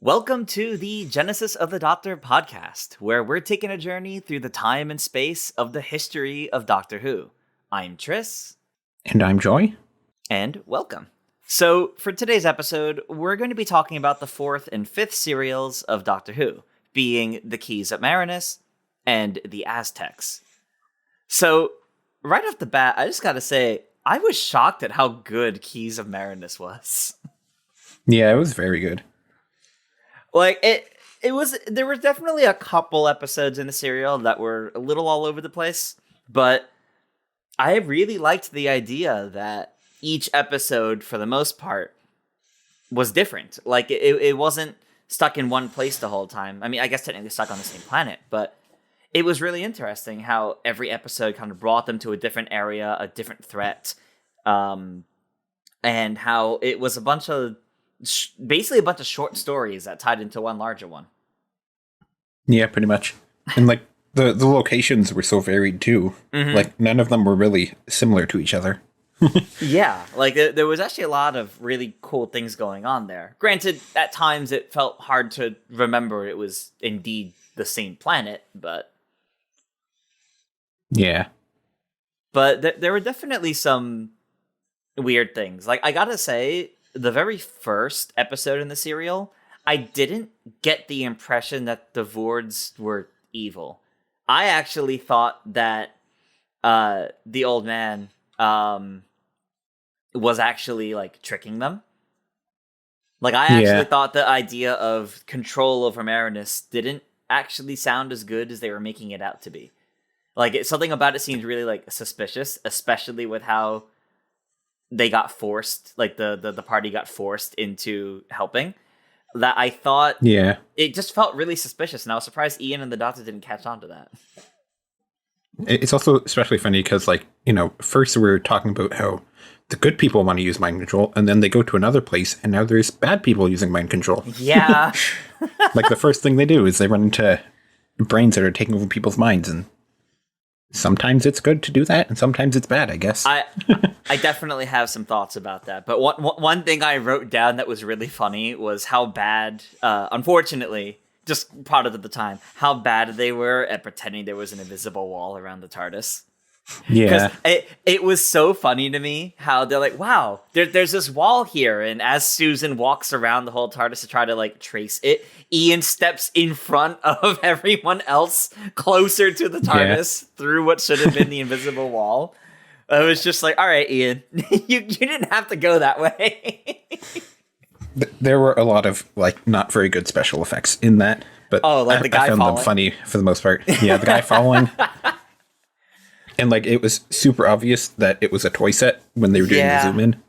Welcome to the Genesis of the Doctor podcast, where we're taking a journey through the time and space of the history of Doctor Who. I'm Tris. And I'm Joy. And welcome. So, for today's episode, we're going to be talking about the fourth and fifth serials of Doctor Who, being the Keys of Marinus and the Aztecs. So, right off the bat, I just gotta say, I was shocked at how good Keys of Marinus was. Yeah, it was very good. Like, there were definitely a couple episodes in the serial that were a little all over the place, but I really liked the idea that each episode, for the most part, was different. Like, it wasn't stuck in one place the whole time. I mean, I guess technically stuck on the same planet, but it was really interesting how every episode kind of brought them to a different area, a different threat, and how it was a bunch of basically a bunch of short stories that tied into one larger one. Yeah, pretty much. And like the locations were so varied too. Mm-hmm. Like none of them were really similar to each other. Yeah, like there was actually a lot of really cool things going on there. Granted, at times it felt hard to remember it was indeed the same planet, but yeah. But there were definitely some weird things. Like, I gotta say, the very first episode in the serial, I didn't get the impression that the Vords were evil. I actually thought that the old man was actually, like, tricking them. Like, I actually thought the idea of control over Marinus didn't actually sound as good as they were making it out to be. Like, something about it seemed really, like, suspicious, especially with how they got forced, like the party got forced into helping, that I thought it just felt really suspicious, and I was surprised Ian and the Doctor didn't catch on to that. It's also especially funny because, like, you know, first we were talking about how the good people want to use mind control, and then they go to another place, and now there's bad people using mind control. Yeah. Like, the first thing they do is they run into brains that are taking over people's minds, and sometimes it's good to do that, and sometimes it's bad, I guess. I definitely have some thoughts about that. But one thing I wrote down that was really funny was how bad, unfortunately, just product of the time, how bad they were at pretending there was an invisible wall around the TARDIS. Yeah. It was so funny to me how they're like, wow, there's this wall here. And as Susan walks around the whole TARDIS to try to, like, trace it, Ian steps in front of everyone else closer to the TARDIS through what should have been the invisible wall. I was just like, all right, Ian, you didn't have to go that way. There were a lot of, like, not very good special effects in that. But the guy I found falling. them funny for the most part. Yeah, the guy falling. And, like, it was super obvious that it was a toy set when they were doing the zoom in.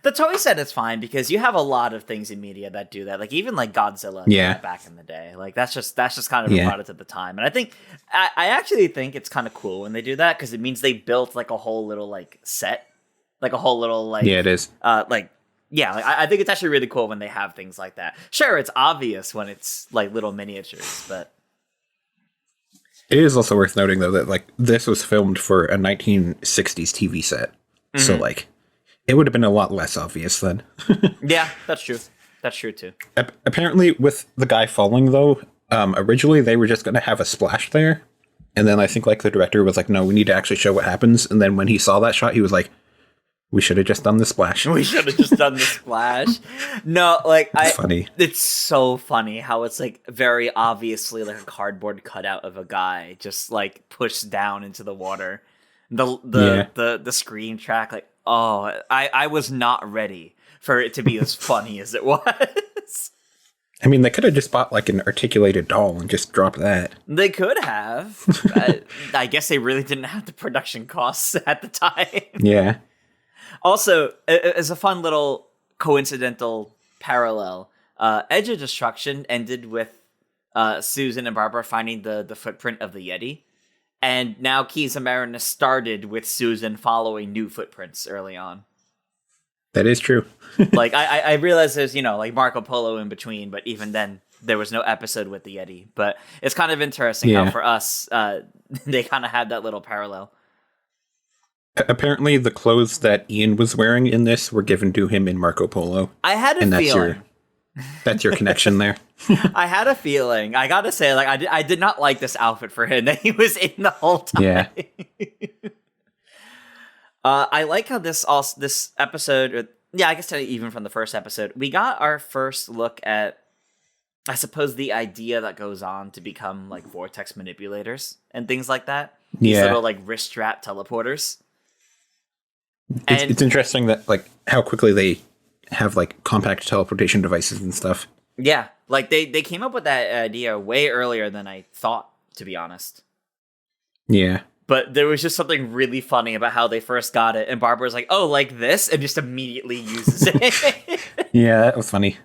The toy set is fine because you have a lot of things in media that do that. Like, even, like, Godzilla back in the day. Like, that's just kind of a product at the time. And I think, I actually think it's kind of cool when they do that because it means they built, like, a whole little, like, set. Like, a whole little, like... Yeah, it is. I think it's actually really cool when they have things like that. Sure, it's obvious when it's, like, little miniatures, but... It is also worth noting, though, that, like, this was filmed for a 1960s TV set. Mm-hmm. So, like, it would have been a lot less obvious then. Yeah, that's true. That's true, too. Apparently, with the guy falling, though, originally they were just going to have a splash there. And then I think, like, the director was like, no, we need to actually show what happens. And then when he saw that shot, he was like, we should have just done the splash. We should have just done the splash. No, like, it's funny. It's so funny how it's, like, very obviously, like, a cardboard cutout of a guy just, like, pushed down into the water. The screen track, like, oh, I was not ready for it to be as funny as it was. I mean, they could have just bought, like, an articulated doll and just dropped that. They could have. I guess they really didn't have the production costs at the time. Yeah. Also, as a fun little coincidental parallel, Edge of Destruction ended with Susan and Barbara finding the footprint of the Yeti. And now Keys of Marinus started with Susan following new footprints early on. That is true. Like, I realize there's, you know, like Marco Polo in between, but even then, there was no episode with the Yeti. But it's kind of interesting how for us, they kind of had that little parallel. Apparently, the clothes that Ian was wearing in this were given to him in Marco Polo. I had a feeling. That's your connection there. I had a feeling. I gotta say, like, I did not like this outfit for him that he was in the whole time. Yeah. I like how this episode, I guess even from the first episode, we got our first look at, I suppose, the idea that goes on to become like vortex manipulators and things like that. These little like wrist strap teleporters. It's interesting that like how quickly they have like compact teleportation devices and stuff. Yeah, like they came up with that idea way earlier than I thought, to be honest. Yeah. But there was just something really funny about how they first got it, and Barbara's like, "Oh, like this," and just immediately uses it. Yeah, that was funny.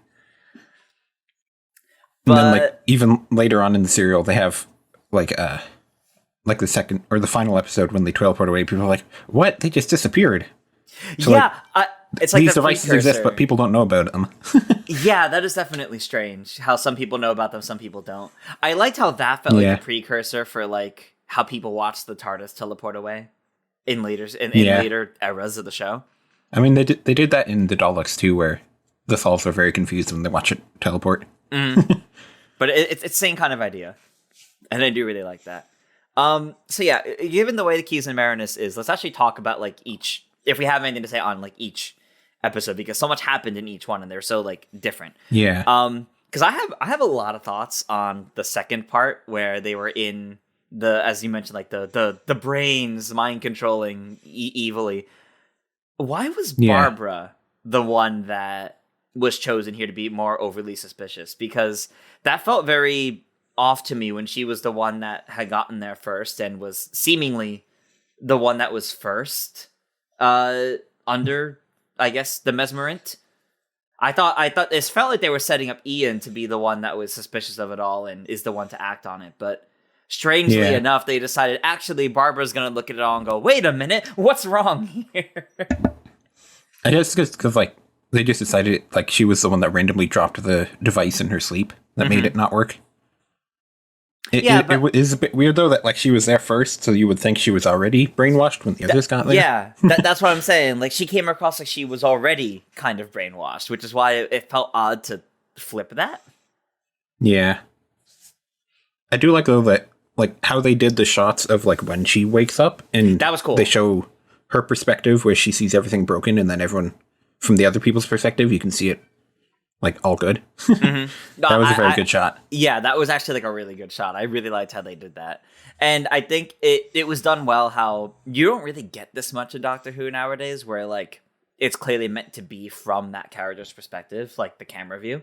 But and then, like, even later on in the serial, they have like the second or the final episode when they teleport away. People are like, "What? They just disappeared." So, yeah, it's like these the devices precursor. exist, but people don't know about them. Yeah, that is definitely strange. How some people know about them, some people don't. I liked how that felt like the precursor for like how people watch the TARDIS teleport away in later eras of the show. I mean, they did that in the Daleks too, where the Thals are very confused when they watch it teleport. But it's the same kind of idea, and I do really like that. So yeah, given the way the Keys of Marinus is, let's actually talk about like each, if we have anything to say on like each episode, because so much happened in each one, and they're so like different. Yeah. Because I have a lot of thoughts on the second part where they were in the, as you mentioned, like the brains mind controlling evilly. Why was Barbara the one that was chosen here to be more overly suspicious? Because that felt very off to me when she was the one that had gotten there first and was seemingly the one that was first under, I guess, the Mesmerint. I thought this felt like they were setting up Ian to be the one that was suspicious of it all and is the one to act on it, but strangely enough, they decided actually Barbara's gonna look at it all and go, "Wait a minute, what's wrong here?" I guess because like they just decided like she was the one that randomly dropped the device in her sleep that made it not work. It is a bit weird though that like she was there first, so you would think she was already brainwashed when the others got there. Yeah, that's what I'm saying. Like she came across like she was already kind of brainwashed, which is why it felt odd to flip that. Yeah, I do like though that like how they did the shots of like when she wakes up, and that was cool. They show her perspective where she sees everything broken, and then everyone from the other people's perspective, you can see it like all good. No, that was a very good shot. Yeah, that was actually like a really good shot. I really liked how they did that. And I think it was done well how you don't really get this much in Doctor Who nowadays where like it's clearly meant to be from that character's perspective, like the camera view.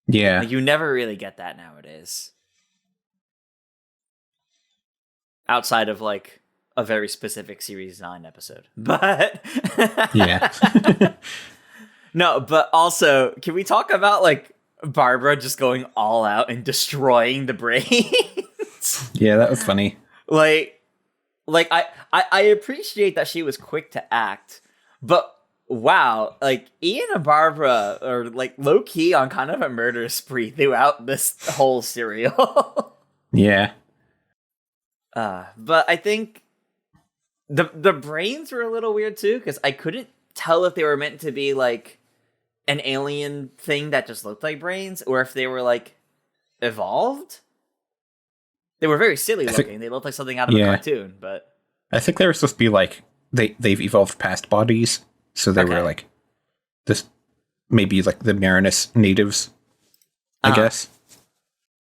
Yeah. Like, you never really get that nowadays. Outside of like a very specific Series 9 episode. But yeah. No, but also, can we talk about like Barbara just going all out and destroying the brains? Yeah, that was funny. Like I appreciate that she was quick to act, but wow, like Ian and Barbara are like low key on kind of a murder spree throughout this whole serial. Yeah. But I think the brains were a little weird too, because I couldn't tell if they were meant to be like an alien thing that just looked like brains, or if they were like evolved. They were very silly looking. They looked like something out of a cartoon, but I think they were supposed to be like they've evolved past bodies, so they were like this maybe like the Marinus natives. I guess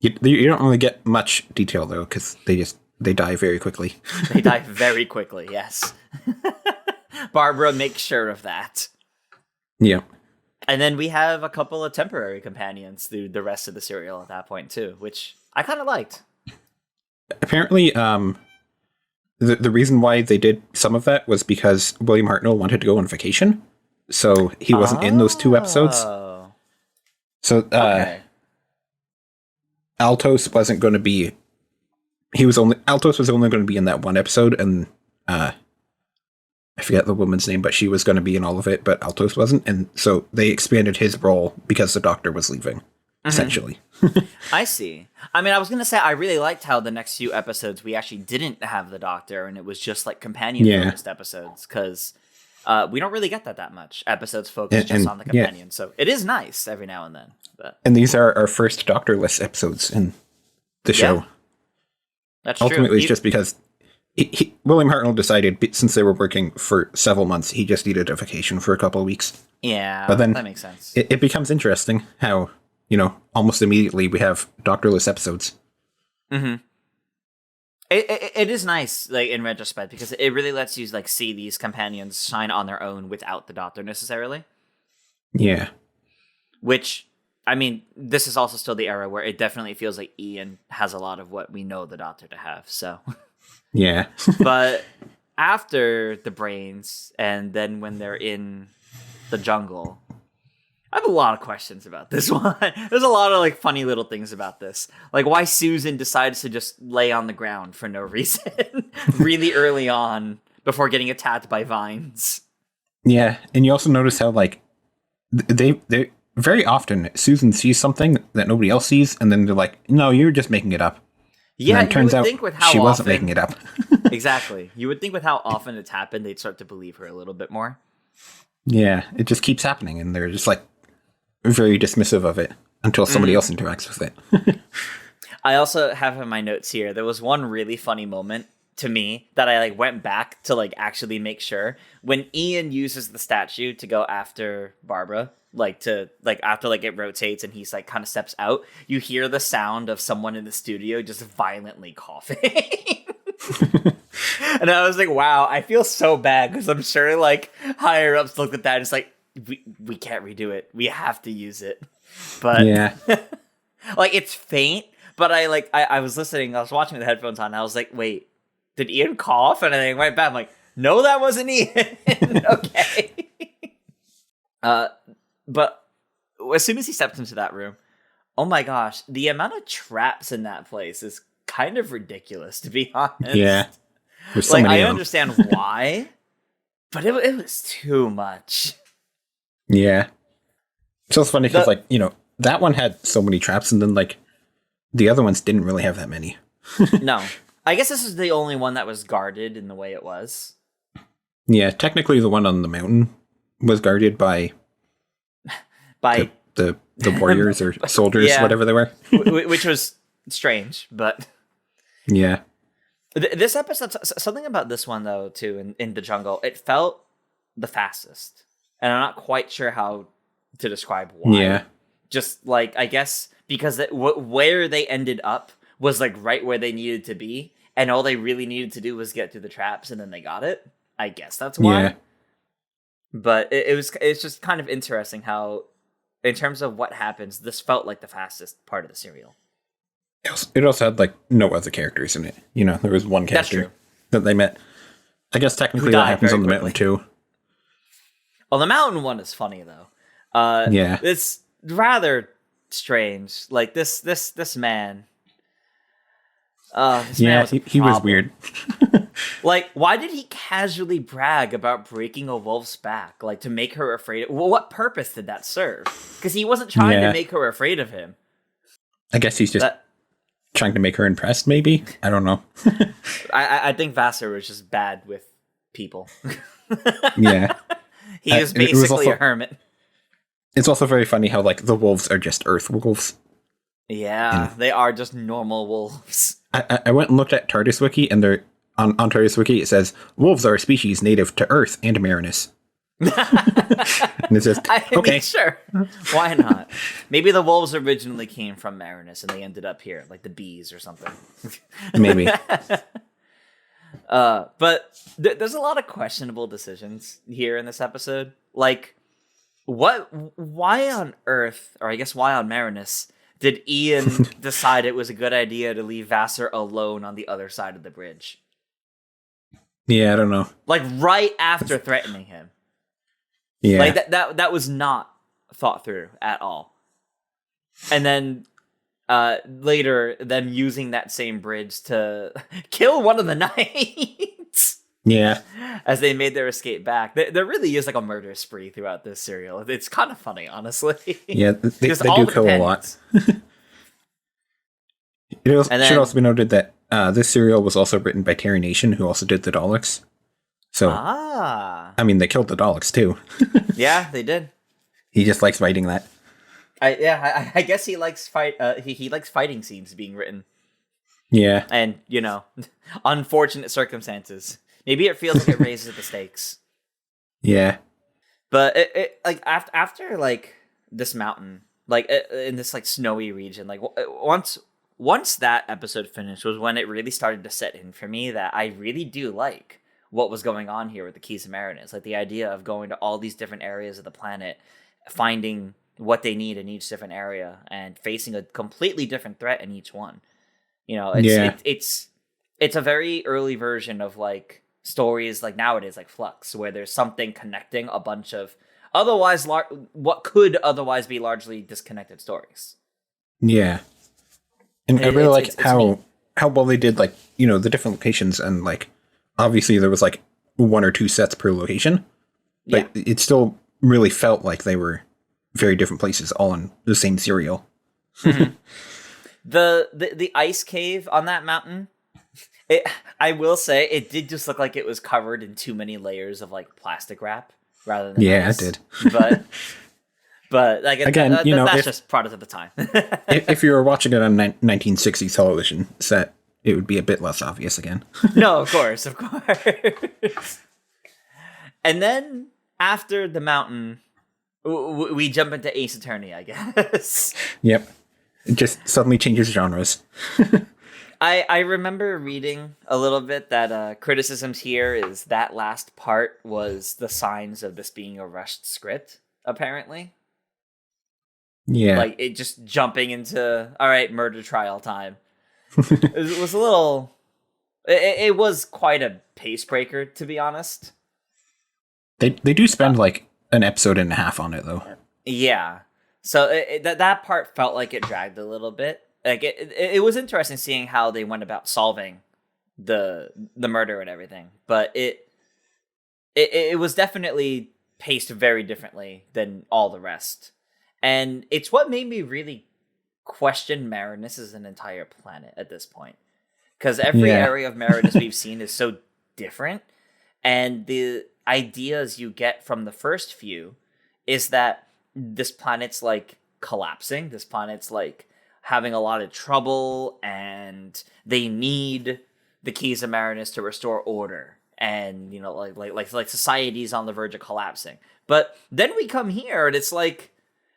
you don't really get much detail though, because they die very quickly. They die very quickly. Yes, Barbara makes sure of that. Yeah. And then we have a couple of temporary companions through the rest of the serial at that point too, which I kind of liked. Apparently, the reason why they did some of that was because William Hartnell wanted to go on vacation, so he wasn't in those 2 episodes. So Altos wasn't going to be. Altos was only going to be in that 1 episode, and I forget the woman's name, but she was going to be in all of it, but Altos wasn't, and so they expanded his role because the Doctor was leaving, essentially. I see. I mean, I was going to say, I really liked how the next few episodes we actually didn't have the Doctor, and it was just like companion-focused episodes, because We don't really get that much. Episodes focus just on the companion, so it is nice every now and then. But. And these are our first Doctorless episodes in the show. That's ultimately true. It's just because William Hartnell decided, since they were working for several months, he just needed a vacation for a couple of weeks. Yeah, but then that makes sense. It becomes interesting how, almost immediately we have Doctorless episodes. Mm-hmm. It is nice, like, in retrospect, because it really lets you, like, see these companions shine on their own without the Doctor necessarily. Yeah. Which, I mean, this is also still the era where it definitely feels like Ian has a lot of what we know the Doctor to have, so. Yeah. But after the brains, and then when they're in the jungle, I have a lot of questions about this one. There's a lot of, like, funny little things about this. Like, why Susan decides to just lay on the ground for no reason really early on before getting attacked by vines. Yeah, and you also notice how, like, they very often, Susan sees something that nobody else sees, and then they're like, no, you're just making it up. Yeah, and it turns out think with how she often, wasn't making it up. Exactly. You would think with how often it's happened, they'd start to believe her a little bit more. Yeah, it just keeps happening, and they're just, like, very dismissive of it until somebody else interacts with it. I also have in my notes here, there was one really funny moment to me that I, like, went back to, like, actually make sure. When Ian uses the statue to go after Barbara, after, like, it rotates and he's, like, kind of steps out, you hear the sound of someone in the studio just violently coughing. And I was like, wow, I feel so bad, because I'm sure, like, higher ups looked at that and it's like, we can't redo it. We have to use it. But yeah. like, it's faint, but I was listening, I was watching with the headphones on, and I was like, wait, did Ian cough? And I went back, I'm like, no, that wasn't Ian. Okay. But as soon as he steps into that room, oh my gosh, the amount of traps in that place is kind of ridiculous, to be honest. Yeah. There's so like, many I of them. understand why, but it was too much. Yeah. It's also funny because, like, that one had so many traps, and then, like, the other ones didn't really have that many. No. I guess this is the only one that was guarded in the way it was. Yeah, technically the one on the mountain was guarded by the warriors or soldiers, yeah. whatever they were. Which was strange, but... Yeah. This episode, something about this one, though, too, in the jungle, it felt the fastest. And I'm not quite sure how to describe why. Yeah. Just, like, I guess, because where they ended up was, like, right where they needed to be, and all they really needed to do was get through the traps, and then they got it. I guess that's why. Yeah. But it's just kind of interesting how, in terms of what happens, this felt like the fastest part of the serial. It also had, like, no other characters in it. There was one character that they met. I guess technically that happens on the mountain, too. Well, the mountain one is funny, though. Yeah. It's rather strange. Like, this man... he was weird. Like, why did he casually brag about breaking a wolf's back? Like, to make her afraid? Well, what purpose did that serve? Because he wasn't trying to make her afraid of him. I guess he's just trying to make her impressed, maybe? I don't know. I think Vassar was just bad with people. Yeah. He was basically a hermit. It's also very funny how, like, the wolves are just earth wolves. Yeah, they are just normal wolves. I went and looked at TARDIS Wiki, and they're on TARDIS Wiki it says, wolves are a species native to Earth and Marinus. And it's just, okay. Sure. Why not? Maybe the wolves originally came from Marinus, and they ended up here, like the bees or something. Maybe. But there's a lot of questionable decisions here in this episode. Like, why on Earth, or I guess why on Marinus, did Ian decide it was a good idea to leave Vassar alone on the other side of the bridge? Yeah, I don't know. Like, right after threatening him. Yeah. Like, that was not thought through at all. And then later, them using that same bridge to kill one of the knights. Yeah. As they made their escape back. There really is, like, a murder spree throughout this serial. It's kind of funny, honestly. Yeah, they do kill a lot. It should also be noted that this serial was also written by Terry Nation, who also did the Daleks. So, Ah. I mean, they killed the Daleks too. Yeah, they did. He just likes writing that. I guess he likes he likes fighting scenes being written, Yeah. and unfortunate circumstances. Maybe it feels like it raises the stakes. Yeah. But it like after like this mountain, like in this like snowy region, like once that episode finished was when it really started to set in for me that I really do like what was going on here with the Keys of Marinus. Like the idea of going to all these different areas of the planet, finding what they need in each different area, and facing a completely different threat in each one. It's a very early version of like stories like nowadays, like Flux, where there's something connecting a bunch of what could otherwise be largely disconnected stories. Yeah. And I really like it's how well they did, like, the different locations, and like obviously there was like 1 or 2 sets per location, but it still really felt like they were very different places all in the same serial. Mm-hmm. The ice cave on that mountain, I will say it did just look like it was covered in too many layers of like plastic wrap rather than ice. It did. But like again, that's just product of the time. if you were watching it on 1960s television set, it would be a bit less obvious again. No, of course. And then after the mountain, we jump into Ace Attorney, I guess. Yep. It just suddenly changes genres. I remember reading a little bit that criticisms here is that last part was the signs of this being a rushed script, apparently. Yeah. Like, it just jumping into, all right, murder trial time. It was a little... It was quite a pace breaker, to be honest. They do spend like an episode and a half on it, though. Yeah. So that part felt like it dragged a little bit. Like it was interesting seeing how they went about solving the murder and everything, but it was definitely paced very differently than all the rest, and it's what made me really question Marinus as an entire planet at this point, because every area of Marinus we've seen is so different, and the ideas you get from the first few is that this planet's like collapsing. This planet's like having a lot of trouble, and they need the Keys of Marinus to restore order. And like society's on the verge of collapsing. But then we come here, and it's like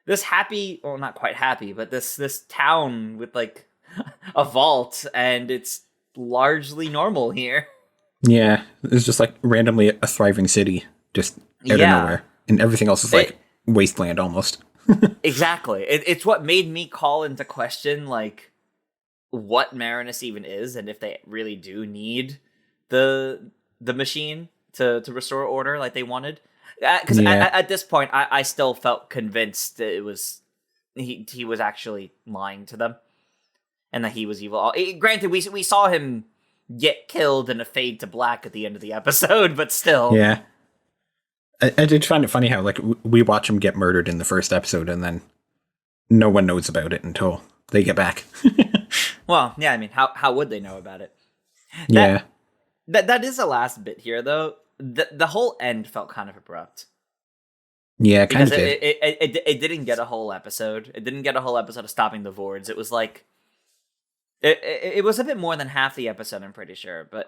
this happy, well, not quite happy, but this town with like a vault, and it's largely normal here. Yeah, it's just like randomly a thriving city, just out of nowhere, and everything else is like wasteland almost. Exactly. It's what made me call into question like what Marinus even is, and if they really do need the machine to restore order like they wanted. Because at this point, I still felt convinced that it was he was actually lying to them, and that he was evil. Granted, we saw him get killed in a fade to black at the end of the episode, but still. Yeah. I did find it funny how, like, we watch him get murdered in the first episode, and then no one knows about it until they get back. Well, yeah, I mean, how would they know about it? That is the last bit here, though. The whole end felt kind of abrupt. Yeah, it kind of did. It didn't get a whole episode. It didn't get a whole episode of stopping the Vords. It was like... It was a bit more than half the episode, I'm pretty sure. But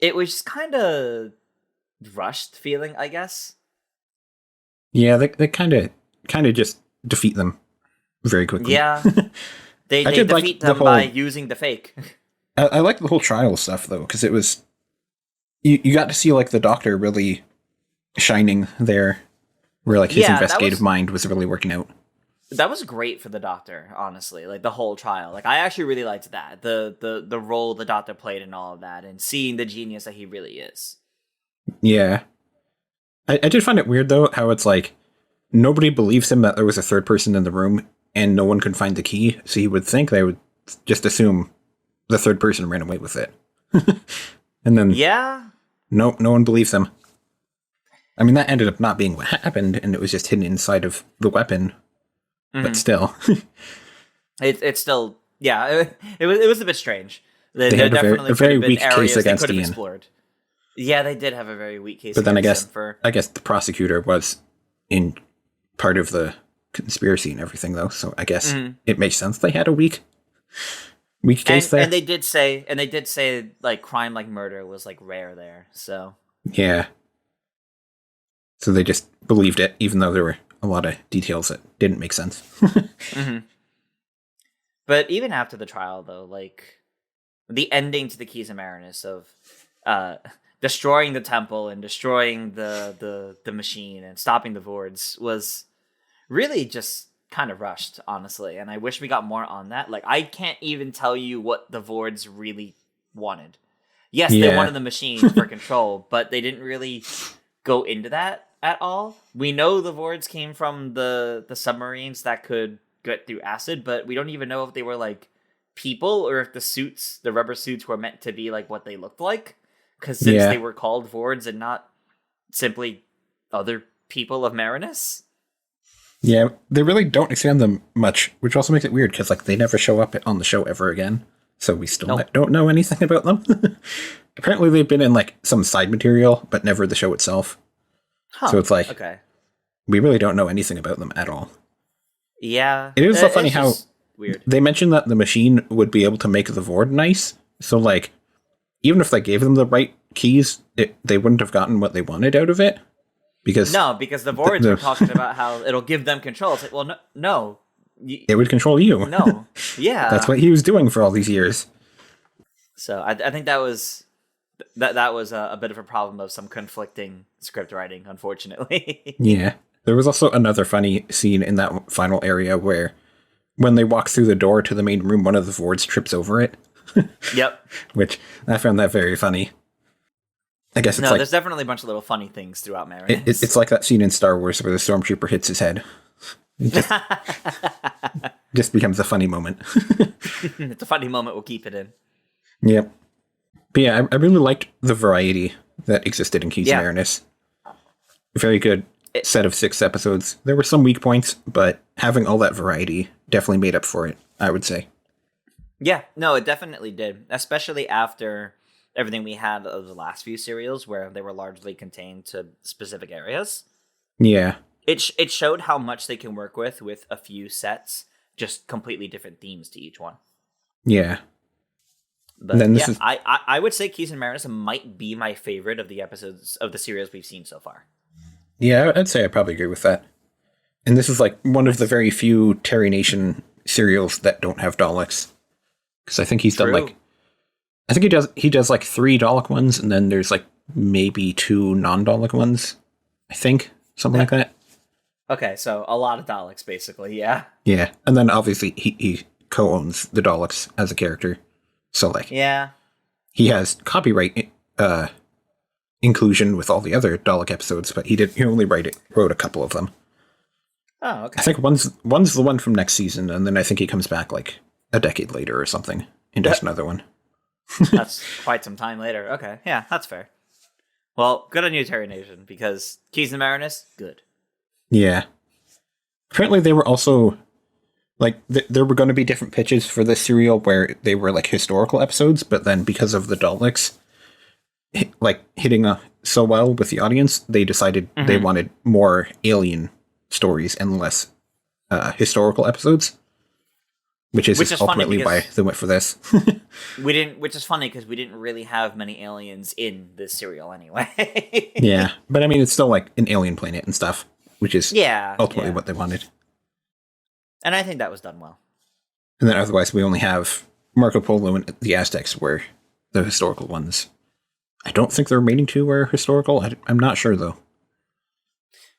it was just kind of... rushed feeling, I guess. Yeah, they kind of just defeat them very quickly. Yeah, they defeat them by using the fake. I like the whole trial stuff though, because it was you got to see like the Doctor really shining there, where like his investigative mind was really working out. That was great for the Doctor, honestly. Like the whole trial, like I actually really liked that the role the Doctor played in all of that, and seeing the genius that he really is. Yeah. I did find it weird, though, how it's like, nobody believes him that there was a third person in the room, and no one could find the key, so you would think they would just assume the third person ran away with it. And then... yeah? No one believes him. I mean, that ended up not being what happened, and it was just hidden inside of the weapon. Mm-hmm. But still. It's still... yeah, it was a bit strange. They had a very weak case against Ian. Explored. Yeah, they did have a very weak case But then against him for. I guess the prosecutor was in part of the conspiracy and everything, though. So I guess it makes sense they had a weak case there. And they did say like crime like murder was like rare there. So yeah. So they just believed it, even though there were a lot of details that didn't make sense. But even after the trial, though, like the ending to the Keys of Marinus of destroying the temple and destroying the machine and stopping the Vords was really just kind of rushed, honestly. And I wish we got more on that. Like, I can't even tell you what the Vords really wanted. Yes, they wanted the machine for control, but they didn't really go into that at all. We know the Vords came from the submarines that could get through acid, but we don't even know if they were like people or if the rubber suits were meant to be like what they looked like. Because since they were called Vords and not simply other people of Marinus. Yeah, they really don't expand them much, which also makes it weird because like they never show up on the show ever again. So we still don't know anything about them. Apparently they've been in like some side material, but never the show itself. Huh. So it's like, we really don't know anything about them at all. Yeah. It is so funny how weird. They mentioned that the machine would be able to make the Vord nice. So like, even if they gave them the right keys, they wouldn't have gotten what they wanted out of it. Because the Vords were talking about how it'll give them control. It's like, well, no. It would control you. No. Yeah. That's what he was doing for all these years. So I think that was a bit of a problem of some conflicting script writing, unfortunately. Yeah. There was also another funny scene in that final area where when they walk through the door to the main room, one of the Vords trips over it. Yep. Which I found that very funny. I guess it's there's definitely a bunch of little funny things throughout Marinus. It's like that scene in Star Wars where the stormtrooper hits his head. It just becomes a funny moment. It's a funny moment. We'll keep it in. Yep. But yeah, I really liked the variety that existed in Keys of Marinus. Very good set of 6 episodes. There were some weak points, but having all that variety definitely made up for it, I would say. Yeah, no, it definitely did. Especially after everything we had of the last few serials where they were largely contained to specific areas. Yeah. It showed how much they can work with a few sets, just completely different themes to each one. Yeah. But I would say Keys of Marinus might be my favorite of the episodes of the serials we've seen so far. Yeah, I'd say I probably agree with that. And this is like one of the very few Terry Nation serials that don't have Daleks. Because I think he's done like... I think he does like 3 Dalek ones, and then there's like maybe 2 non-Dalek ones. I think. Something like that. Okay, so a lot of Daleks, basically, yeah. Yeah, and then obviously he co-owns the Daleks as a character. So like... Yeah. He has copyright inclusion with all the other Dalek episodes, but he only wrote a couple of them. Oh, okay. I think one's the one from next season, and then I think he comes back like a decade later or something and does another one. That's quite some time later. Okay, yeah, that's fair. Well, good on you, Terry Nation, because Keys of Marinus, good. Yeah. Apparently they were also, like, there were going to be different pitches for this serial where they were, like, historical episodes, but then because of the Daleks, like, hitting so well with the audience, they decided they wanted more alien stories and less historical episodes. Which is ultimately why they went for this. Which is funny because we didn't really have many aliens in this serial anyway. Yeah, but I mean, it's still like an alien planet and stuff, which is ultimately what they wanted. And I think that was done well. And then otherwise, we only have Marco Polo and the Aztecs were the historical ones. I don't think the remaining 2 were historical. I'm not sure, though.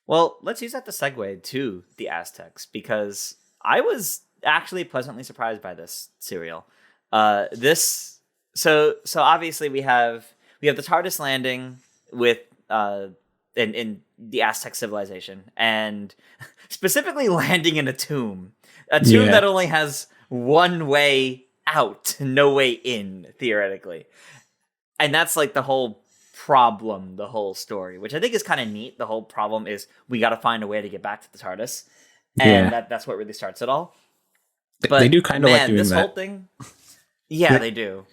Well, let's use that to segue to the Aztecs, because I was actually pleasantly surprised by this serial. So obviously we have the TARDIS landing with in the Aztec civilization, and specifically landing in a tomb that only has one way out, no way in, theoretically. And that's like the whole problem, the whole story, which I think is kind of neat. The whole problem is we got to find a way to get back to the TARDIS, and that's what really starts it all. But they do kind of like doing this that. whole thing. Yeah, they do.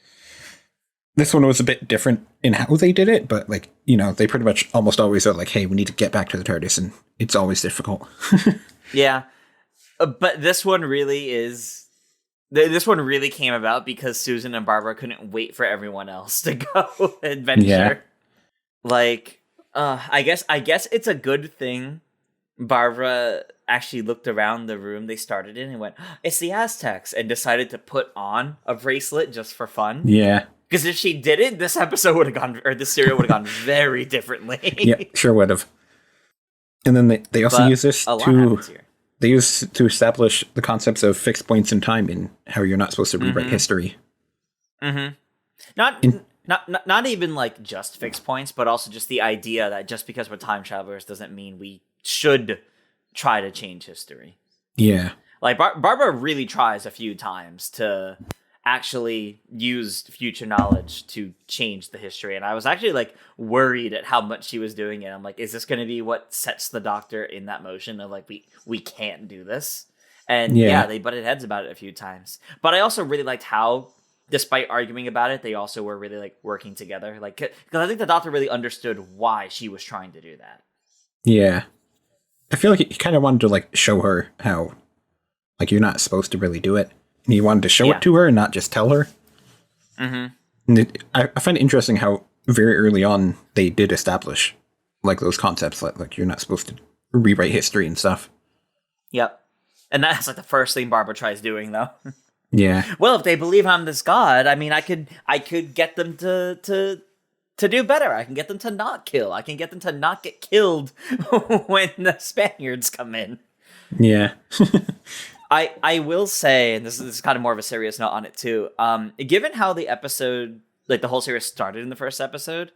This one was a bit different in how they did it, but like, they pretty much almost always are like, hey, we need to get back to the TARDIS, and it's always difficult. Yeah. But this one really is. This one really came about because Susan and Barbara couldn't wait for everyone else to go adventure. Yeah. Like, I guess it's a good thing Barbara actually looked around the room they started in and went, "It's the Aztecs," and decided to put on a bracelet just for fun. Yeah. Because if she didn't, this episode would have gone, or this serial would have gone very differently. Yeah, sure would have. And then they also use this they use to establish the concepts of fixed points in time and how you're not supposed to rewrite history. Mm-hmm. Not even like just fixed points, but also just the idea that just because we're time travelers doesn't mean we should try to change history. Yeah. Like Barbara really tries a few times to actually use future knowledge to change the history, and I was actually like worried at how much she was doing it. I'm like, is this going to be what sets the Doctor in that motion of like we can't do this? And yeah, they butted heads about it a few times. But I also really liked how, despite arguing about it, they also were really like working together. Like, because I think the Doctor really understood why she was trying to do that. Yeah, I feel like he kind of wanted to like show her how like you're not supposed to really do it. And he wanted to show it to her and not just tell her. Mm-hmm. And I find it interesting how very early on they did establish like those concepts, like you're not supposed to rewrite history and stuff. Yep. And that's like the first thing Barbara tries doing, though. Yeah. Well, if they believe I'm this god, I mean, I could get them to do better. I can get them to not kill. I can get them to not get killed when the Spaniards come in. Yeah. I will say, and this is kind of more of a serious note on it too, given how the episode, like the whole series started in the first episode,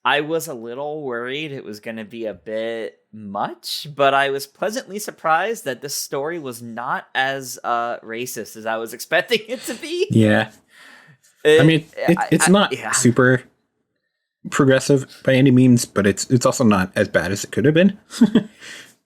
I was a little worried it was going to be a bit much, but I was pleasantly surprised that this story was not as racist as I was expecting it to be. Yeah. It's not super progressive by any means, but it's also not as bad as it could have been.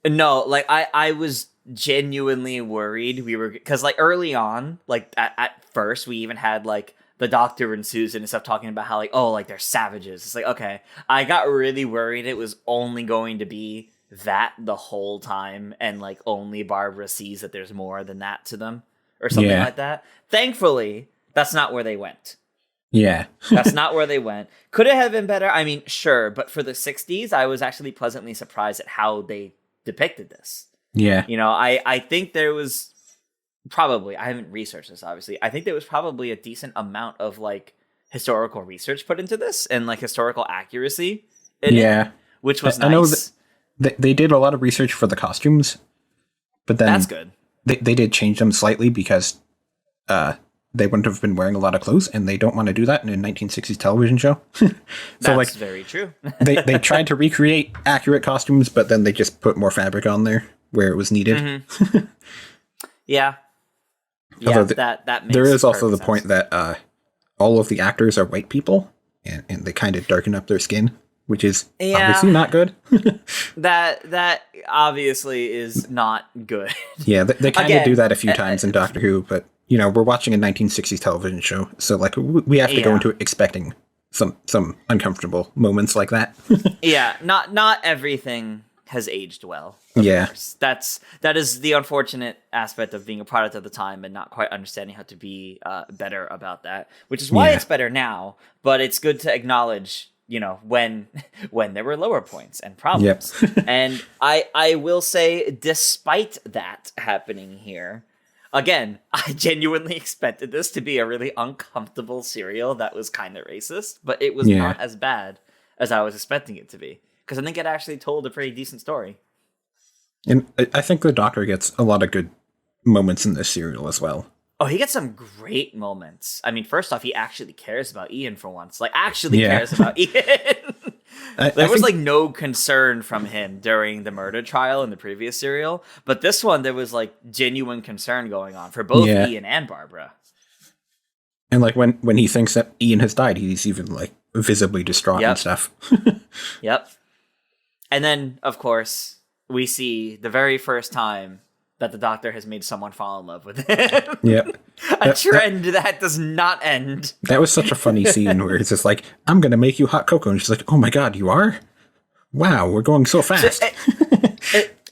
No, like I was genuinely worried because like early on, like at first we even had like the Doctor and Susan and stuff talking about how like, oh, like they're savages. It's like, okay, I got really worried it was only going to be that the whole time, and like only Barbara sees that there's more than that to them or something like that. Thankfully, that's not where they went. Yeah. That's not where they went. Could it have been better? I mean, sure, but for the 60s, I was actually pleasantly surprised at how they depicted this. Yeah. I think there was probably, I haven't researched this, obviously. I think there was probably a decent amount of like historical research put into this and like historical accuracy in it, which was nice. I know that they did a lot of research for the costumes, but then that's good. They did change them slightly because they wouldn't have been wearing a lot of clothes, and they don't want to do that in a 1960s television show. That's very true. they tried to recreate accurate costumes, but then they just put more fabric on there where it was needed. Mm-hmm. Yeah. Yeah, that makes there is also the sense. point that all of the actors are white people, and they kind of darken up their skin, which is obviously not good. that obviously is not good. Yeah, they kind of do that a few times in Doctor Who, but we're watching a 1960s television show, so like we have to go into it expecting some uncomfortable moments like that. Yeah, not everything has aged well. Yeah, that is the unfortunate aspect of being a product of the time and not quite understanding how to be better about that. Which is why it's better now. But it's good to acknowledge, when there were lower points and problems. Yep. And I will say, despite that happening here, again, I genuinely expected this to be a really uncomfortable serial that was kind of racist, but it was not as bad as I was expecting it to be. Because I think it actually told a pretty decent story. And I think the Doctor gets a lot of good moments in this serial as well. Oh, he gets some great moments. I mean, first off, he actually cares about Ian for once. Like, actually cares about Ian. There was, like, no concern from him during the murder trial in the previous serial. But this one, there was, like, genuine concern going on for both Ian and Barbara. And, like, when he thinks that Ian has died, he's even, like, visibly distraught and stuff. Yep. And then, of course, we see the very first time that the Doctor has made someone fall in love with him. Yep. A trend that does not end. That was such a funny scene where it's just like, I'm going to make you hot cocoa. And she's like, oh my God, you are? Wow, we're going so fast.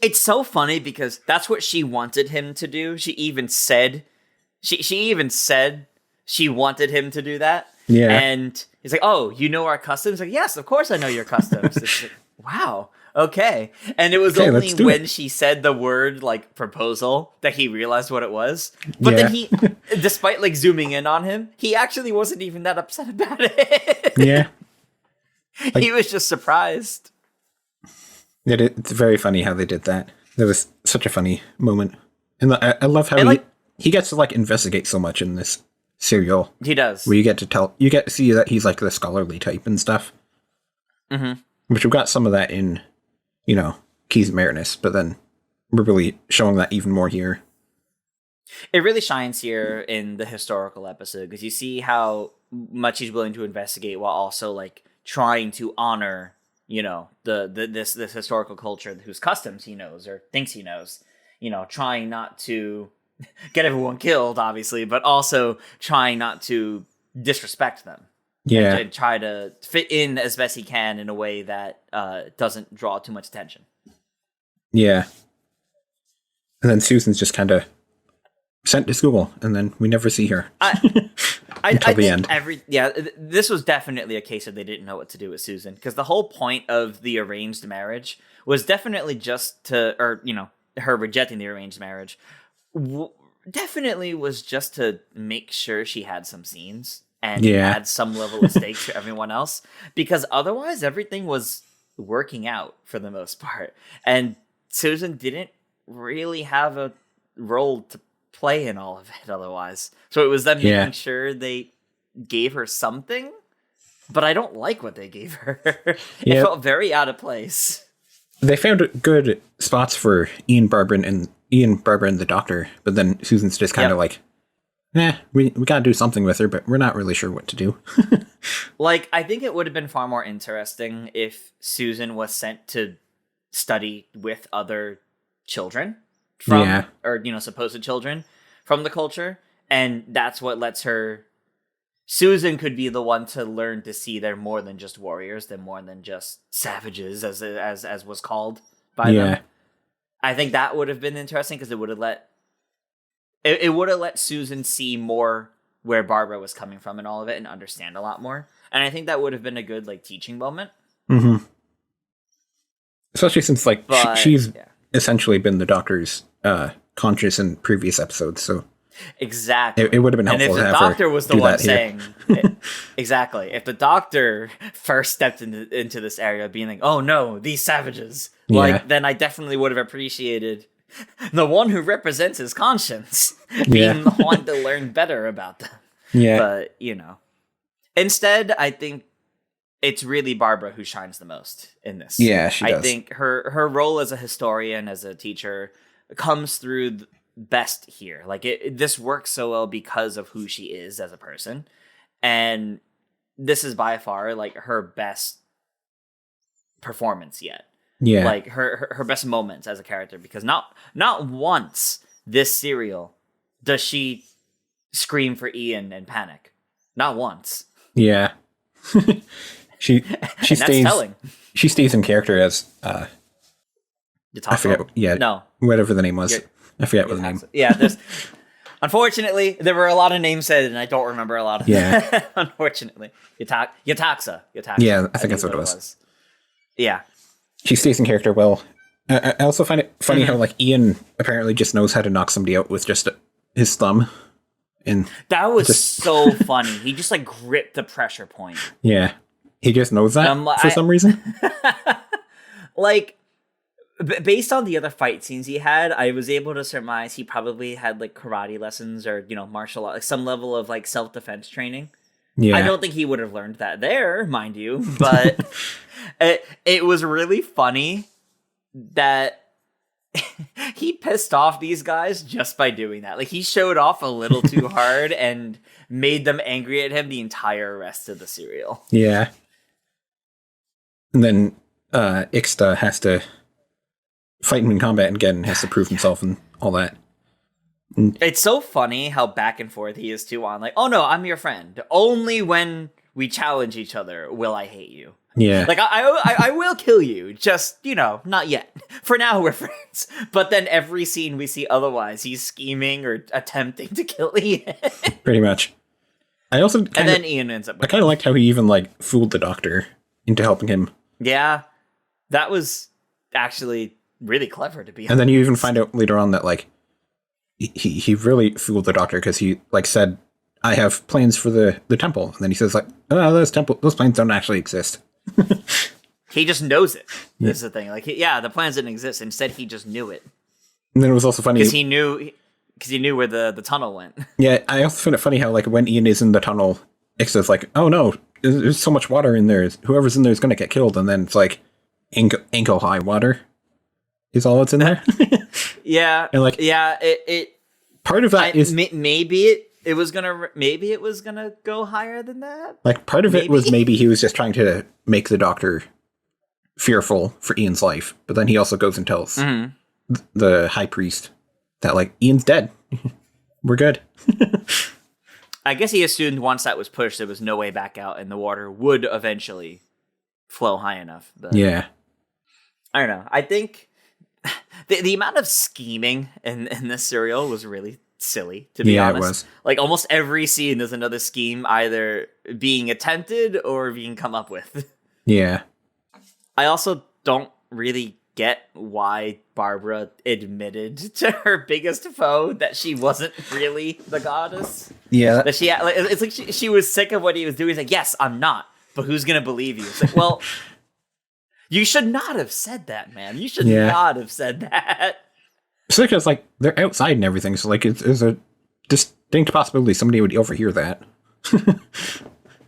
It's so funny because that's what she wanted him to do. She even said she wanted him to do that. Yeah. And he's like, oh, you know our customs? Like, yes, of course I know your customs. It's like, wow. Okay. And it was only when she said the word like proposal that he realized what it was. But then he, despite like zooming in on him, he actually wasn't even that upset about it. Yeah. Like, he was just surprised. It's very funny how they did that. That was such a funny moment. And I love how he gets to like investigate so much in this serial. He does. Where you get to see that he's like the scholarly type and stuff. Mm-hmm. Which we've got some of that in, Keys of Marinus, but then we're really showing that even more here. It really shines here in the historical episode because you see how much he's willing to investigate while also like trying to honor, this historical culture whose customs he knows or thinks he knows. Trying not to get everyone killed, obviously, but also trying not to disrespect them. Yeah. And try to fit in as best he can in a way that doesn't draw too much attention. Yeah. And then Susan's just kind of sent to school, and then we never see her. Until the end. This was definitely a case of they didn't know what to do with Susan, because the whole point of the arranged marriage was definitely just to, her rejecting the arranged marriage, definitely was just to make sure she had some scenes and add some level of stakes for everyone else, because otherwise everything was working out for the most part. And Susan didn't really have a role to play in all of it otherwise. So it was them making sure they gave her something, but I don't like what they gave her. It felt very out of place. They found good spots for Ian, Barbara, and the doctor, but then Susan's just kind of like, we gotta do something with her, but we're not really sure what to do. I think it would have been far more interesting if Susan was sent to study with other children from, supposed children from the culture, and that's what lets her. Susan could be the one to learn to see they're more than just warriors, they're more than just savages, as was called by them. I think that would have been interesting because it would have let Susan see more where Barbara was coming from and all of it, and understand a lot more. And I think that would have been a good teaching moment. Mm-hmm. Especially since she's essentially been the doctor's conscious in previous episodes, so exactly it would have been helpful. And if the doctor was the one saying exactly, if the doctor first stepped into this area, being like, "Oh no, these savages," then I definitely would have appreciated the one who represents his conscience being the one to learn better about them. But instead, I think it's really Barbara who shines the most in this. Yeah, she does. I think her role as a historian, as a teacher, comes through best here. This works so well because of who she is as a person, and this is by far her best performance yet. Her best moments as a character, because not once this serial does she scream for Ian and panic. Not once. Yeah. she stays telling. She stays in character as I forget. Whatever the name was. I forget what the name. There's unfortunately there were a lot of names said, and I don't remember a lot of them. Unfortunately, Yataxa. Yeah, I think that's what it was. Yeah, she stays in character well. I also find it funny how Ian apparently just knows how to knock somebody out with just his thumb, and that was so funny. He just gripped the pressure point. Yeah, he just knows that for some reason. Based on the other fight scenes he had, I was able to surmise he probably had karate lessons or martial art, some level of self-defense training. Yeah. I don't think he would have learned that there, mind you, but it was really funny that he pissed off these guys just by doing that. He showed off a little too hard and made them angry at him the entire rest of the serial. Yeah. And then Ixta has to fight him in combat again and has to prove himself and all that. It's so funny how back and forth he is too on like, oh no, I'm your friend. Only when we challenge each other will I hate you. Yeah. Like I will kill you, just not yet. For now we're friends. But then every scene we see otherwise, he's scheming or attempting to kill Ian. Pretty much. I also And then Ian ends up. I kind of liked how he even like fooled the doctor into helping him. Yeah, that was actually really clever to be honest. And then you even find out later on that like he really fooled the doctor because he like said, I have plans for the temple. And then he says like, oh, those plans don't actually exist. He just knows it. This is the thing. Like, the plans didn't exist. Instead, he just knew it. And then it was also funny because he knew where the tunnel went. Yeah, I also find it funny how like when Ian is in the tunnel, it says like, oh no, there's so much water in there. Whoever's in there is going to get killed. And then it's like ankle high water is all that's in there. Yeah, and like it part of that is maybe it was gonna go higher than that. Like part of it was maybe he was just trying to make the doctor fearful for Ian's life, but then he also goes and tells the high priest that like Ian's dead. We're good. I guess he assumed once that was pushed, there was no way back out, and the water would eventually flow high enough. But yeah, I don't know. I think the amount of scheming in this serial was really silly, to be honest. It was. Like almost every scene there's another scheme either being attempted or being come up with. Yeah. I also don't really get why Barbara admitted to her biggest foe that she wasn't really the goddess. Yeah. That it's like she was sick of what he was doing. He's like, yes, I'm not, but who's gonna believe you? It's like, well, you should not have said that, man. You should not have said that. Especially because, like, they're outside and everything, so, like, there's a distinct possibility somebody would overhear that.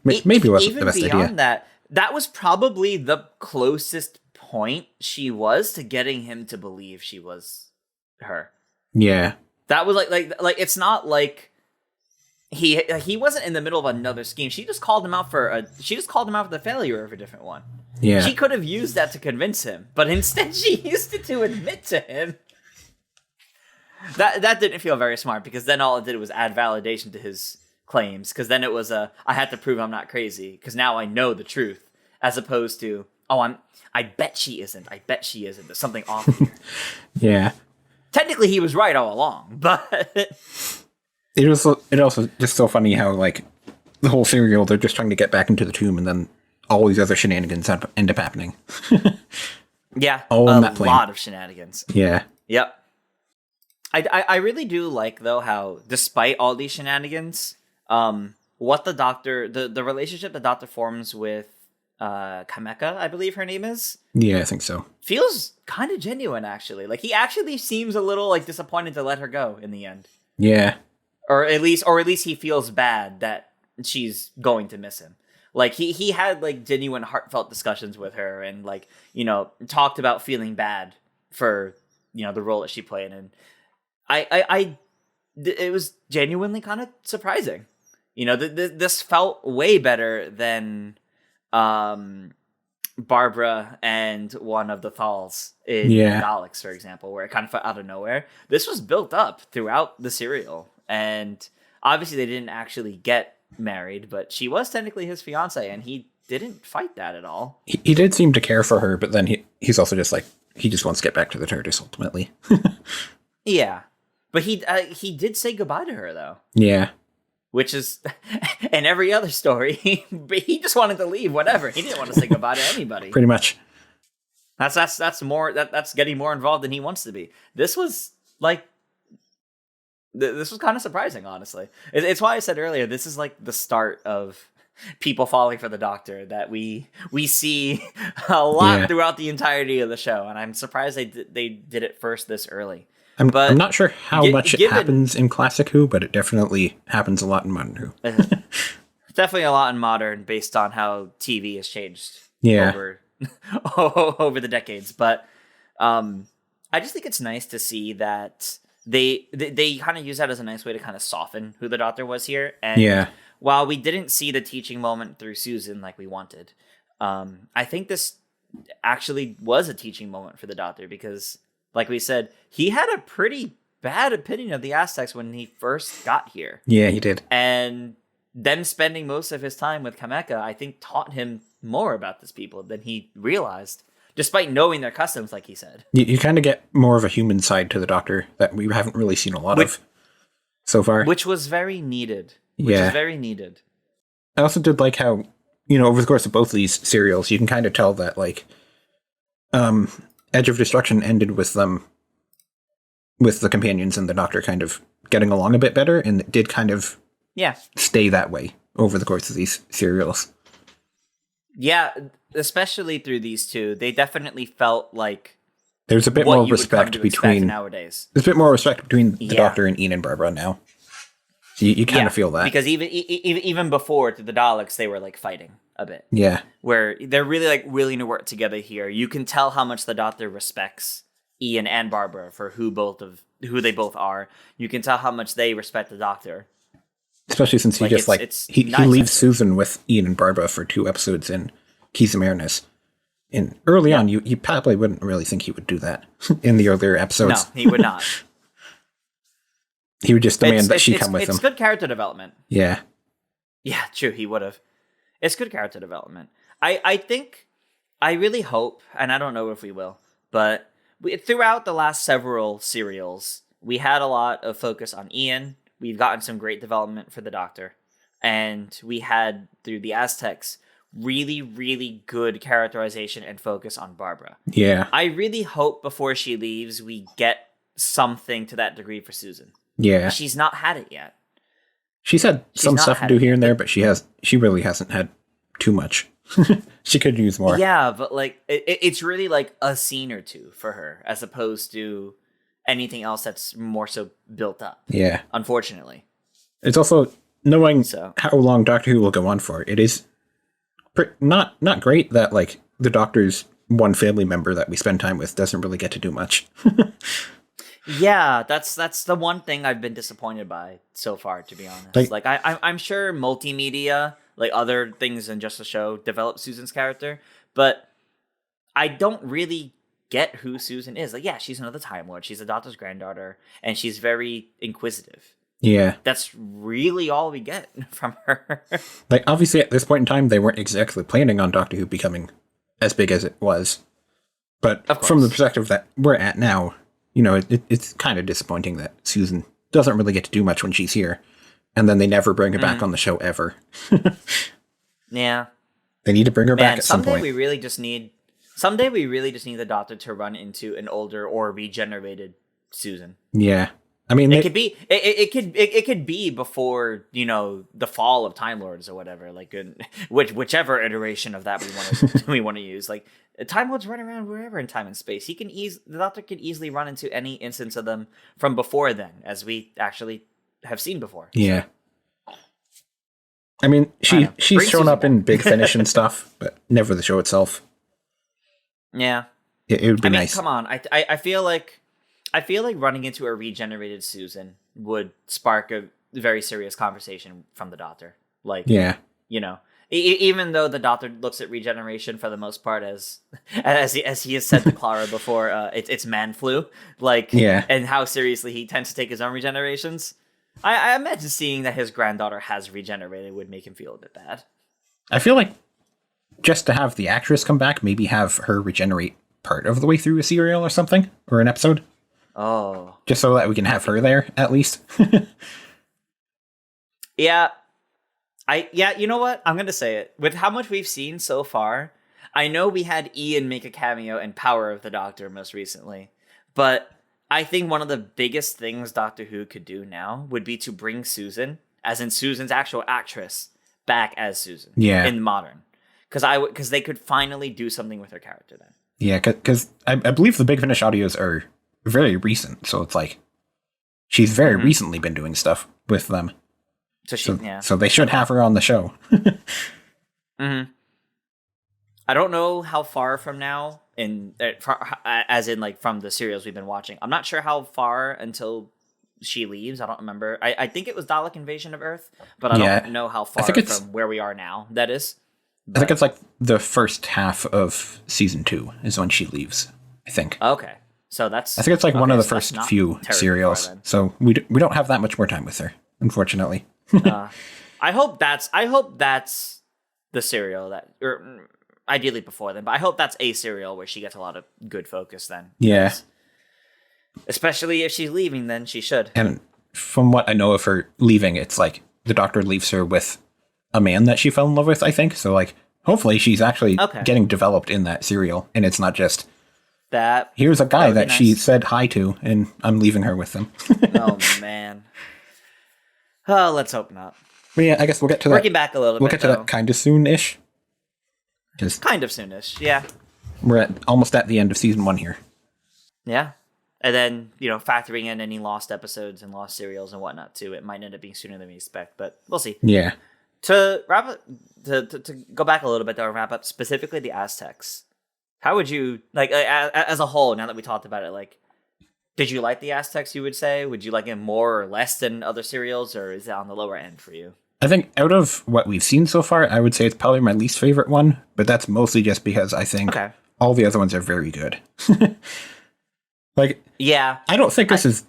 Maybe it wasn't the best idea. Even beyond that was probably the closest point she was to getting him to believe she was her. Yeah. That was like it's not like he wasn't in the middle of another scheme. She just called him out for the failure of a different one. Yeah. She could have used that to convince him, but instead she used it to admit to him. That didn't feel very smart, because then all it did was add validation to his claims, because then it was I had to prove I'm not crazy, because now I know the truth, as opposed to, I bet she isn't. There's something off here. Yeah. Technically, he was right all along, but it also just so funny how, like, the whole serial, they're just trying to get back into the tomb, and then all these other shenanigans end up happening. Yeah, all a on that plane. lot of shenanigans. Yeah. Yep. I really do like, though, how despite all these shenanigans, what the relationship the doctor forms with Kameka, I believe her name is. Yeah, I think so. Feels kind of genuine, actually. Like, he actually seems a little like disappointed to let her go in the end. Yeah. Or at least he feels bad that she's going to miss him. Like, he had like genuine heartfelt discussions with her, and like, talked about feeling bad for, the role that she played, and it was genuinely kind of surprising. This felt way better than Barbara and one of the Thals in Daleks, for example, where it kind of felt out of nowhere. This was built up throughout the serial, and obviously they didn't actually get married, but she was technically his fiance, and he didn't fight that at all. He did seem to care for her, but then he's also just like, he just wants to get back to the TARDIS ultimately. Yeah. But he did say goodbye to her, though. Yeah. Which is, in every other story, he just wanted to leave, whatever. He didn't want to say goodbye to anybody. Pretty much. That's getting more involved than he wants to be. This was, like, this was kind of surprising, honestly. It's why I said earlier, this is, like, the start of people falling for the Doctor that we see a lot throughout the entirety of the show. And I'm surprised they did it first this early. I'm not sure how much it happens in Classic Who, but it definitely happens a lot in Modern Who. Definitely a lot in Modern, based on how TV has changed over the decades. But I just think it's nice to see that they kind of use that as a nice way to kind of soften who the Doctor was here. And while we didn't see the teaching moment through Susan like we wanted, I think this actually was a teaching moment for the Doctor, because, like we said, he had a pretty bad opinion of the Aztecs when he first got here. Yeah, he did. And then spending most of his time with Kameka, I think, taught him more about these people than he realized, despite knowing their customs, like he said. You kind of get more of a human side to the Doctor that we haven't really seen a lot of so far. Which was very needed. I also did like how, over the course of both of these serials, you can kind of tell that, like, Edge of Destruction ended with them, with the companions and the Doctor kind of getting along a bit better, and it did kind of stay that way over the course of these serials. Yeah, especially through these two, they definitely felt like there's a bit more respect between nowadays. There's a bit more respect between the Doctor and Ian and Barbara now. So you kind of feel that, because even before to the Daleks, they were like fighting a bit. Yeah, where they're really like willing to work together here. You can tell how much the Doctor respects Ian and Barbara for who they both are. You can tell how much they respect the Doctor. Especially since he he leaves Susan with Ian and Barbara for 2 episodes in Keys of Marinus. And early on, you probably wouldn't really think he would do that in the earlier episodes. No, he would not. He would just demand that she come with him. It's good character development. Yeah. Yeah, true, he would have. It's good character development. I think, I really hope, and I don't know if we will, but throughout the last several serials, we had a lot of focus on Ian. We've gotten some great development for the Doctor. And we had, through the Aztecs, really, really good characterization and focus on Barbara. Yeah. I really hope before she leaves, we get something to that degree for Susan. Yeah. She's not had it yet. She's had some stuff to do here and there, but she really hasn't had too much. She could use more. Yeah, but like it's really like a scene or two for her, as opposed to anything else that's more so built up. Yeah. Unfortunately. It's also knowing how long Doctor Who will go on for. It is not great that like the Doctor's one family member that we spend time with doesn't really get to do much. Yeah, that's the one thing I've been disappointed by so far, to be honest. Like I'm sure multimedia, like other things than just the show, develop Susan's character, but I don't really get who Susan is. Like, yeah, she's another Time Lord. She's the Doctor's granddaughter, and she's very inquisitive. Yeah. That's really all we get from her. Like, obviously, at this point in time, they weren't exactly planning on Doctor Who becoming as big as it was. But from the perspective that we're at now, it's kind of disappointing that Susan doesn't really get to do much when she's here. And then they never bring her back on the show ever. Yeah. They need to bring her back at some point. Someday we really just need the Doctor to run into an older or regenerated Susan. Yeah. I mean, it could be before, the fall of Time Lords or whatever, like whichever iteration of that we want to use. Like, Time Lords run around wherever in time and space. The Doctor can easily run into any instance of them from before then, as we actually have seen before. Yeah. I mean, she's shown up in Big Finish and stuff, but never the show itself. Yeah. It would be nice. Come on. I feel like running into a regenerated Susan would spark a very serious conversation from the Doctor. Like, yeah. Even though the Doctor looks at regeneration for the most part as he has said to Clara before, it's man flu. Like, yeah. And how seriously he tends to take his own regenerations. I imagine seeing that his granddaughter has regenerated would make him feel a bit bad. I feel like just to have the actress come back, maybe have her regenerate part of the way through a serial or something, or an episode. Oh. Just so that we can have her there, at least. Yeah. You know what? I'm going to say it. With how much we've seen so far, I know we had Ian make a cameo in Power of the Doctor most recently, but I think one of the biggest things Doctor Who could do now would be to bring Susan, as in Susan's actual actress, back as Susan. Yeah. In modern. Because they could finally do something with her character then. Yeah, because I believe the Big Finish audios are very recent, so it's like she's very recently been doing stuff with them. So they should have her on the show. Mm-hmm. I don't know how far from now, as in like from the serials we've been watching. I'm not sure how far until she leaves. I don't remember. I think it was Dalek Invasion of Earth, but I don't know how far from where we are now that is. I think it's like the first half of season 2 is when she leaves, I think. Okay. So that's I think it's like one of the so that's first not few terribly far serials. then. So we don't have that much more time with her, unfortunately. I hope that's the serial that, or ideally before then, but I hope that's a serial where she gets a lot of good focus then. Yeah. Because especially if she's leaving, then she should. And from what I know of her leaving, it's like the Doctor leaves her with a man that she fell in love with, I think. So like, hopefully she's actually getting developed in that serial, and it's not just that. Here's a guy that nice. she said hi to, and I'm leaving her with him. Oh man. Oh, let's hope not. But yeah, I guess we'll get to that. Working back a little We'll bit. get to that kind of soon-ish. Just kind of soonish, yeah. We're almost at the end of season 1 here. Yeah. And then, factoring in any lost episodes and lost serials and whatnot too, it might end up being sooner than we expect, but we'll see. Yeah. To wrap up, to go back a little bit, though, and wrap up specifically the Aztecs. How would you, as a whole, now that we talked about it, did you like the Aztecs, you would say? Would you like it more or less than other serials, or is it on the lower end for you? I think out of what we've seen so far, I would say it's probably my least favorite one, but that's mostly just because I think all the other ones are very good. Yeah. I don't think this is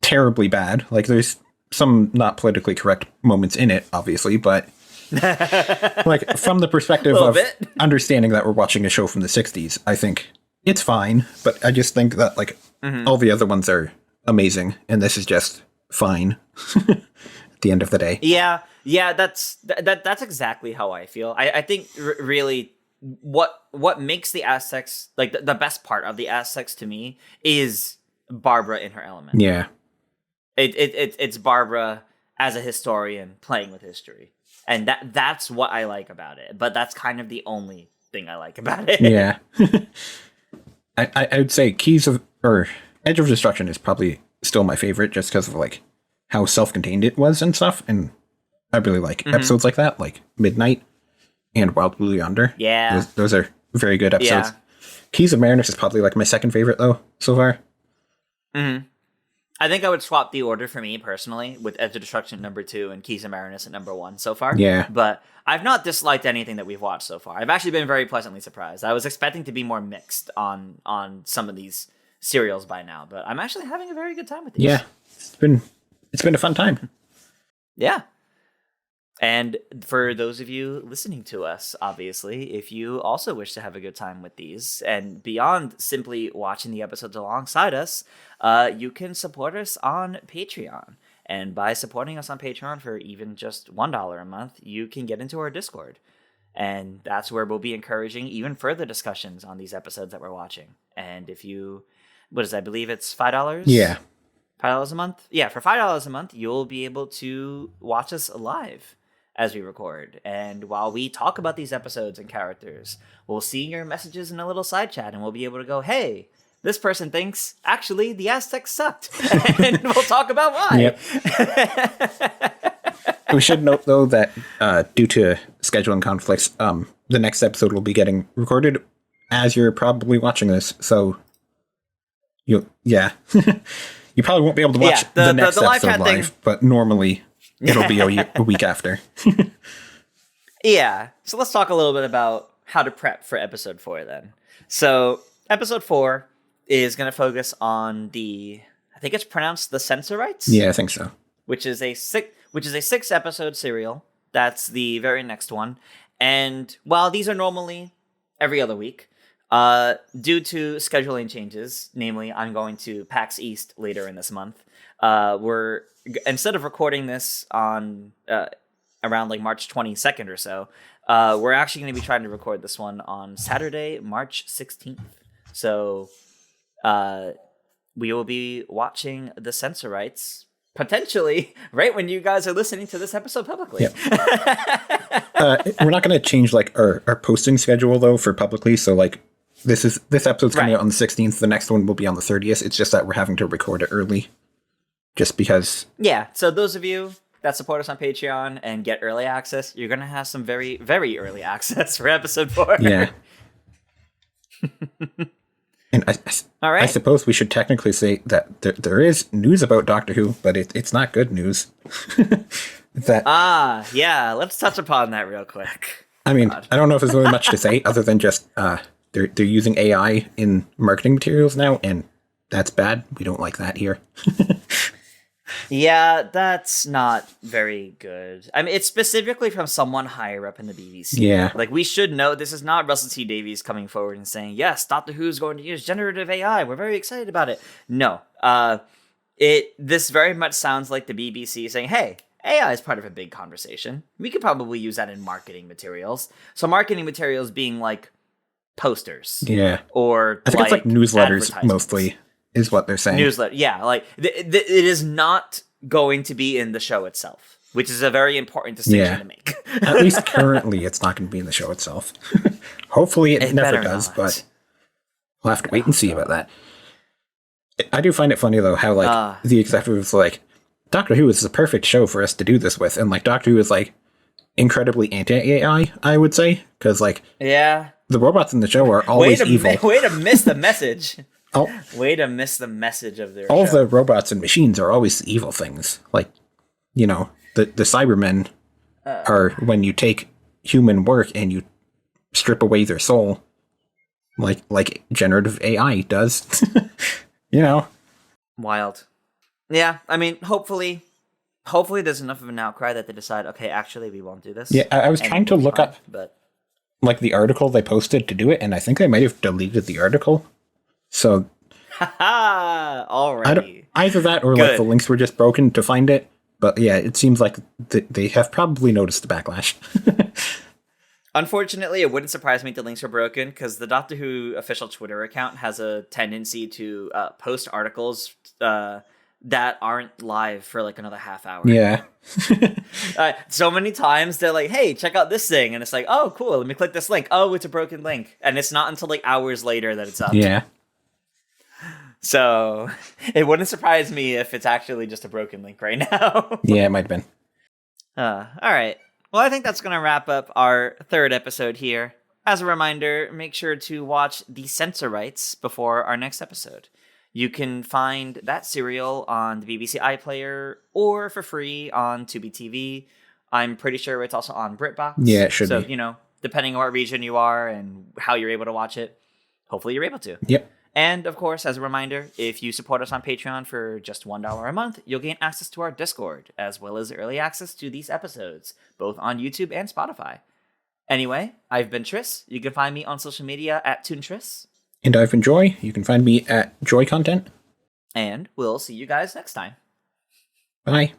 terribly bad. There's some not politically correct moments in it, obviously, but from the perspective of understanding that we're watching a show from the 60s, I think it's fine, but I just think that all the other ones are amazing, and this is just fine at the end of the day. Yeah, that's exactly how I feel. I think really what makes the Aztecs, the best part of the Aztecs to me, is Barbara in her element. Yeah. It's Barbara as a historian playing with history. And that's what I like about it. But that's kind of the only thing I like about it. Yeah. I would say Edge of Destruction is probably still my favorite, just because of how self-contained it was and stuff. And I really like episodes like that, like Midnight and Wild Blue Yonder. Yeah. Those are very good episodes. Yeah. Keys of Marinus is probably my second favorite though so far. Mm-hmm. I think I would swap the order for me personally, with Edge of Destruction number 2 and Keys of Marinus at number 1 so far. Yeah. But I've not disliked anything that we've watched so far. I've actually been very pleasantly surprised. I was expecting to be more mixed on some of these serials by now, but I'm actually having a very good time with these. Yeah. It's been a fun time. Yeah. And for those of you listening to us, obviously, if you also wish to have a good time with these, and beyond simply watching the episodes alongside us, you can support us on Patreon. And by supporting us on Patreon for even just $1 a month, you can get into our Discord. And that's where we'll be encouraging even further discussions on these episodes that we're watching. And if you, I believe it's $5? Yeah. $5 a month? Yeah, for $5 a month, you'll be able to watch us live as we record. And while we talk about these episodes and characters, we'll see your messages in a little side chat, and we'll be able to go, hey, this person thinks, actually, the Aztecs sucked. And we'll talk about why. Yep. We should note, though, that due to scheduling conflicts, the next episode will be getting recorded as you're probably watching this. So, you probably won't be able to watch the next episode live, but normally it'll be a week after. Yeah. So let's talk a little bit about how to prep for episode 4 then. So episode 4 is going to focus on I think it's pronounced the Censorites? Yeah, I think so. Which is a 6 episode serial. That's the very next one. And while these are normally every other week, due to scheduling changes, namely I'm going to PAX East later in this month, we're, instead of recording this on around March 22nd or so, we're actually going to be trying to record this one on Saturday, March 16th. So we will be watching the Censorites potentially right when you guys are listening to this episode publicly. Yep. We're not going to change our posting schedule though for publicly. So this episode's coming out on the 16th. The next one will be on the 30th. It's just that we're having to record it early. Just because. Yeah. So those of you that support us on Patreon and get early access, you're going to have some very, very early access for episode 4. Yeah. And all right. I suppose we should technically say that there is news about Doctor Who, but it's not good news. Yeah. Let's touch upon that real quick. I mean, I don't know if there's really much to say other than just they're using AI in marketing materials now, and that's bad. We don't like that here. Yeah, that's not very good. I mean, it's specifically from someone higher up in the BBC. Yeah. Like, we should know this is not Russell T Davies coming forward and saying, yes, Doctor Who's going to use generative AI. We're very excited about it. No. This very much sounds like the BBC saying, hey, AI is part of a big conversation. We could probably use that in marketing materials. So marketing materials being like posters. Yeah. Or I think it's like newsletters advertisements. mostly is what they're saying. Newsletter, yeah, like it is not going to be in the show itself, which is a very important distinction to make. At least currently, it's not going to be in the show itself. Hopefully, it never does, not. but we'll have to wait and see about that. I do find it funny though how like the executives like Doctor Who is the perfect show for us to do this with, and like Doctor Who is like incredibly anti-AI, I would say, because like the robots in the show are always evil. Way to miss the message. Oh, way to miss the message of their all show. the robots and machines are always evil things. Like, you know, the Cybermen are when you take human work and you strip away their soul, like generative AI does. You know, wild. Yeah, I mean, hopefully there's enough of an outcry that they decide, okay, actually, we won't do this. Yeah, I was trying to look up, but like the article they posted to do it, and I think they might have deleted the article. So, already. Either that or like the links were just broken to find it. But yeah, it seems like they have probably noticed the backlash. Unfortunately, it wouldn't surprise me if the links are broken, because the Doctor Who official Twitter account has a tendency to post articles that aren't live for like another half hour. Yeah. So many times they're like, hey, check out this thing. And it's like, oh, cool. Let me click this link. Oh, it's a broken link. And it's not until like hours later that it's up. Yeah. So it wouldn't surprise me if it's actually just a broken link right now. Yeah, it might have been. All right. Well, I think that's going to wrap up our third episode here. As a reminder, make sure to watch the censor rights before our next episode. You can find that serial on the BBC iPlayer or for free on Tubi TV. I'm pretty sure it's also on BritBox. Yeah, it should be. So, you know, depending on what region you are and how you're able to watch it, hopefully you're able to. Yep. And, of course, as a reminder, if you support us on Patreon for just $1 a month, you'll gain access to our Discord, as well as early access to these episodes, both on YouTube and Spotify. Anyway, I've been Tris. You can find me on social media at ToonTris. And I've been Joy. You can find me at Joy Content. And we'll see you guys next time. Bye.